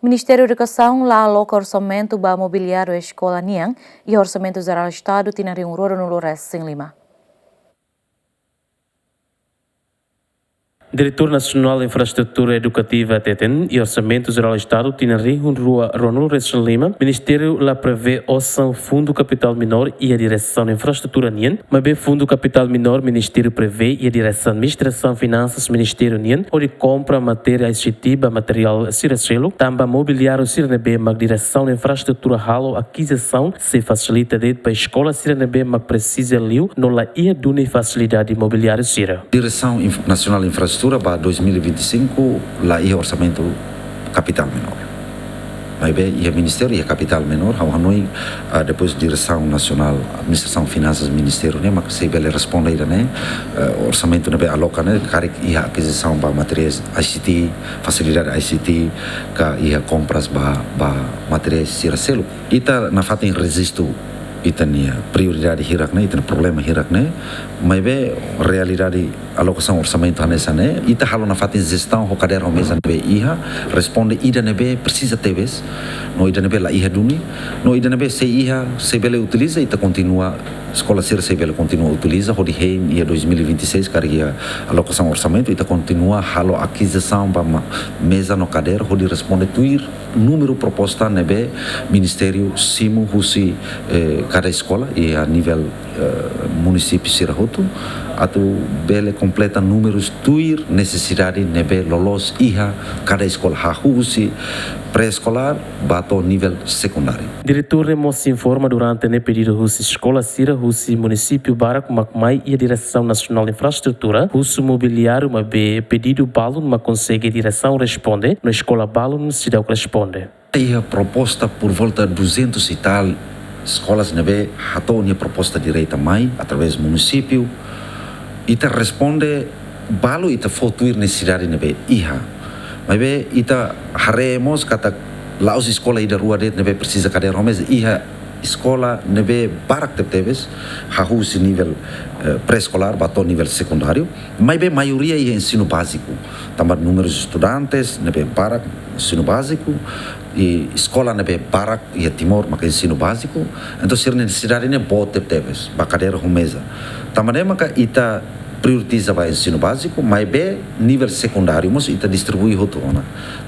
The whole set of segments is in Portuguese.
Ministério da Educação lá aloca orçamento para mobiliário escola Niang e orçamento geral do Estado tem um roro no Lores em Lima. Diretor Nacional de Infraestrutura Educativa TETEN e Orçamento Geral do Estado Tinari Rua Ronald Reis Lima, Ministério lá prevê orçam Fundo Capital Menor e a Direção de Infraestrutura NIAN, mas Fundo Capital Menor Ministério prevê e a Direção de Administração Finanças Ministério NIAN, onde compra matéria executiva, material Ciracelo, também mobiliário Ciranebe, mas Direção de Infraestrutura Halo, aquisição se facilita dentro para a escola Ciranebe, mas precisa liu, não lá ia dune facilidade imobiliária Cira. Direção Nacional de Infraestrutura para 2025 lá é orçamento capital menor. Mas bem, e o Ministério é capital menor, Hanoi depois Direção Nacional Administração Finanças Ministério, né, mas se ele responde aí, né, orçamento né aloca, né, cara e a aquisição para materiais ICT, facilidade ICT, e a compras para materiais Ciracelo. Ita na fato em registro itania prioridade hirak né, itana problema hirak né, mas bem realidade alocação orçamento nessa né, ita halo na fatin gestão ho kader ho mesa nebe iha responde ida nebe precisa teves no ida nebe la iha duni no ida nebe se iha se bele utiliza ita continua escola ser se bele continua utiliza ho di hein ia 2026 karia alocação orçamento ita continua halo aquisição para mesa no kader ho di responde tuir número proposta nebe ministério simu husi cada escola e a nível município Sirahoto atau bele completa números tuir necessidade nebe lolos iha cada escola hahusi pré-escolar bato nível secundário. Diretor Remos informa durante o pedido Husi Escola Sira Husi Município Barak Macmai e a Direção Nacional de Infraestrutura Husi Mobiliário mas pedido balun mas consegue a direção responde na escola balun se deu responde. E a proposta por volta de 200 e tal escolas nebe hatou a proposta direita mai através do município e te responde balo e te fotuir necessidade nebe iha mas be ita haremos kata laos escola ida rua det nebe precisa cadeira mas iha escola nebe barak teves hahus nível pré-escolar bato nível secundário mas be maioria é ensino básico também números de estudantes nebe barak ensino básico e escola nebe barak e Timor mas ensino básico então ser necessidade ne bote teves bacadeira mesa também maka ita prioriza para ensino básico mas be nível secundário mas ita distribui rotona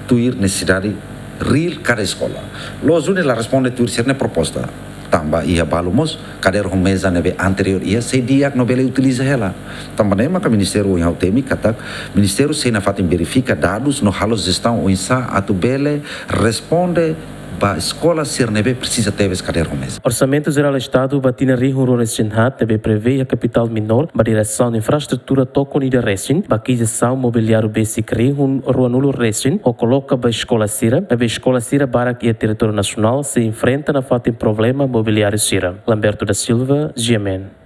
tuir necessidade real cada escola los une la responde tuir ser ne proposta tamba ia balumos kader mesa nebe anterior ia se dia no bele utiliza ela também maka ministério em autemi katak ministério se na fatin verifica dados no halos gestão o insa atu bele responde para a escola ser nebe precisa ter esse cadeira mesa. Orçamento Geral do Estado batina rihuro resinhat nebe prevê a capital menor para direção de infraestrutura toconida resin para aquisição mobiliário basic rihun ruanulo resin ou coloca para a escola Sira nebe escola Sira Barak e a território nacional se enfrenta na fatin problema mobiliário Sira. Lamberto da Silva, GMN.